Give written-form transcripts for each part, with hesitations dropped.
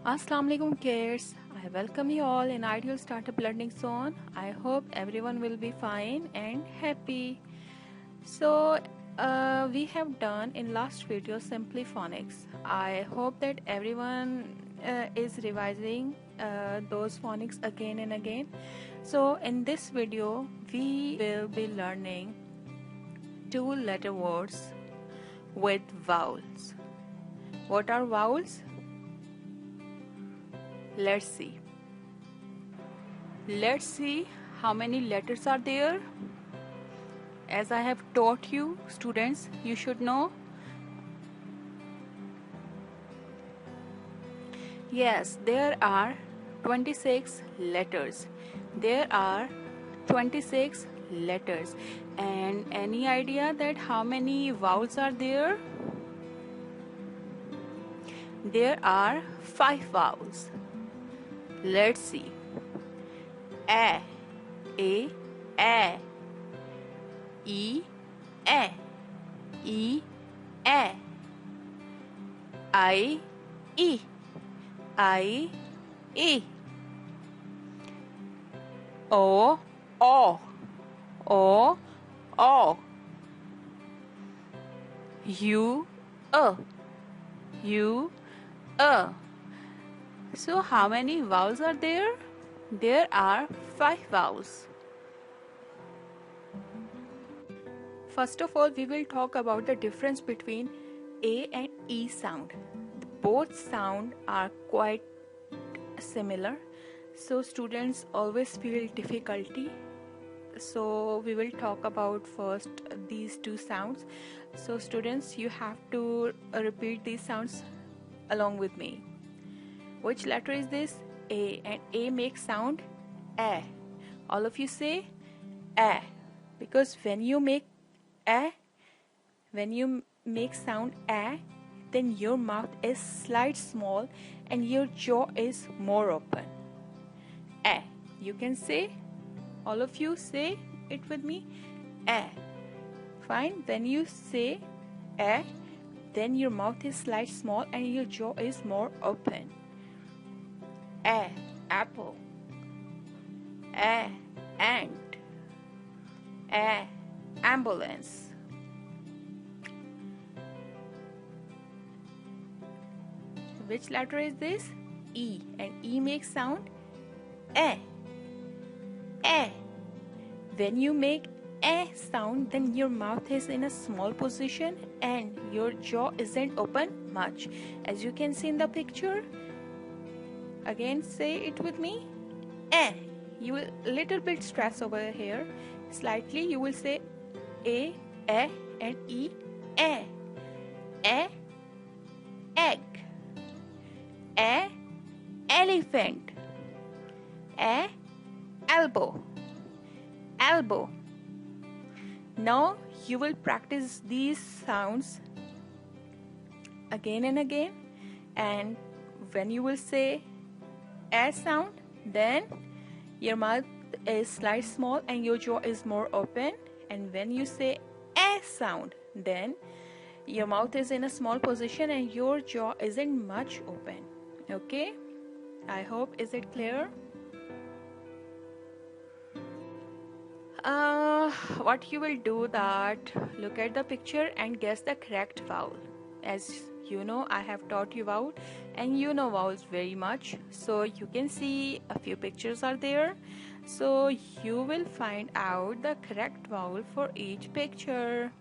Assalamu alaikum kids. I welcome you all in Ideal Startup Learning Zone. I hope everyone will be fine and happy. So we have done in last video simply phonics. I hope that everyone is revising those phonics again and again. So in this video we will be learning two letter words with vowels. What are vowels? Let's see. Let's see how many letters are there. As I have taught you, students, you should know. Yes, there are 26 letters. There are 26 letters. And any idea that how many vowels are there? There are 5 vowels. Let's see. A, E, I, E, I, E, O, U, So how many vowels are there? There are 5 vowels. First of all, we will talk about the difference between A and E sound. Both sound are quite similar, so students always feel difficulty. So we will talk about first these two sounds. So students, you have to repeat these sounds along with me. Which letter is this? A, and A makes sound A. All of you say A, because when you make sound A, then your mouth is slightly small and your jaw is more open. A. You can say, all of you say it with me, A. Fine. When you say A, then your mouth is slightly small and your jaw is more open. A, apple. A, ant. A, ambulance. Which letter is this? E, and E makes sound A. A. When you make A sound, then your mouth is in a small position and your jaw isn't open much. As you can see in the picture. Again, say it with me. A. You will little bit stress over here. Slightly, you will say A, and E. A. A. Egg. A. Elephant. A. Elbow. Elbow. Now you will practice these sounds again and again, and when you will say A sound, then your mouth is slightly small and your jaw is more open, and when you say A sound, then your mouth is in a small position and your jaw isn't much open. Okay, I hope, is it clear? What you will do that, look at the picture and guess the correct vowel. As you know, I have taught you vowel and you know vowels very much, so you can see a few pictures are there, so you will find out the correct vowel for each picture.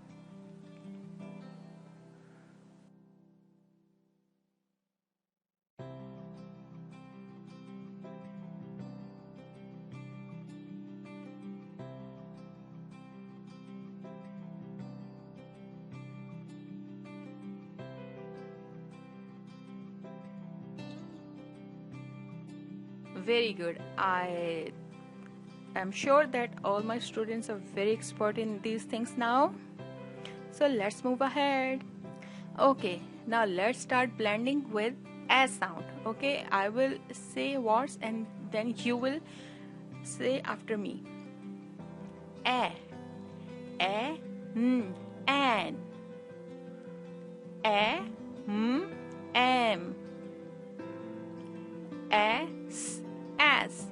Very good. I am sure that all my students are very expert in these things now. So let's move ahead. Okay, now let's start blending with A sound. Okay, I will say words and then you will say after me. A, an, a, am, S, as.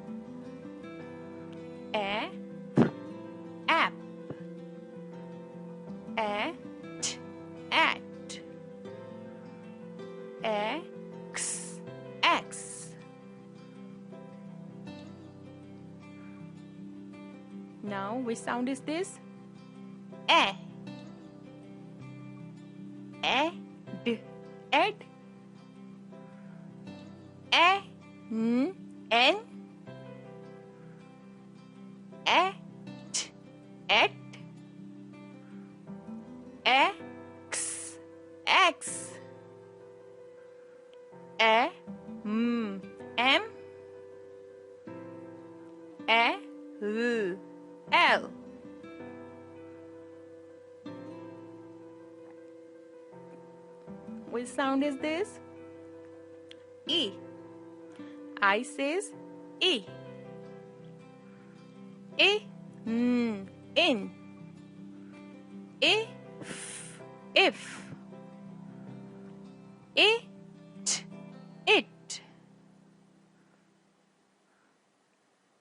A, app. At, at. X, X. Now, which sound is this? A. D, ed. N, at, at. X, X. M, L. Which sound is this? E. I says E. In. If.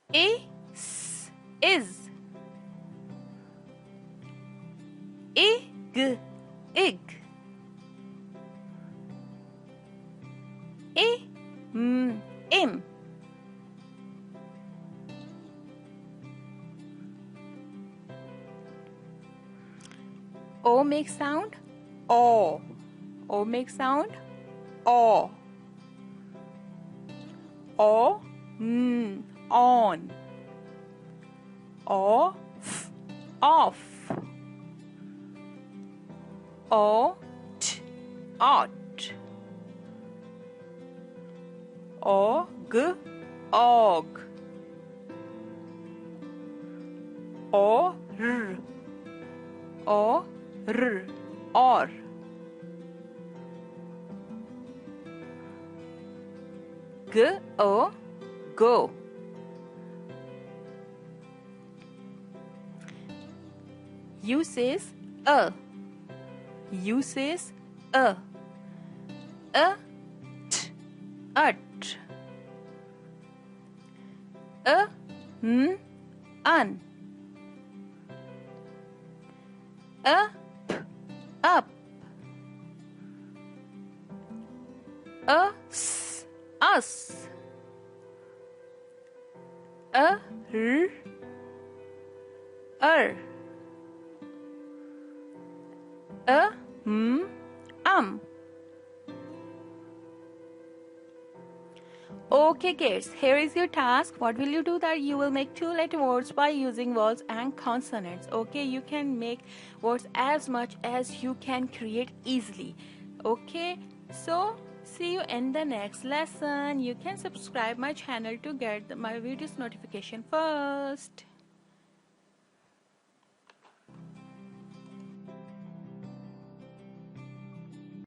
It. Is. Ig. Im. O makes sound O. O makes sound O. O, on. Off, off. Ought, ought. Og, og. Or, or. Go. U says a. U says a. At. An. Up. Us. Okay kids, here is your task. What will you do? That you will make 2-letter words by using vowels and consonants. Okay, you can make words as much as you can create easily. Okay, so see you in the next lesson. You can subscribe my channel to get my videos notification first.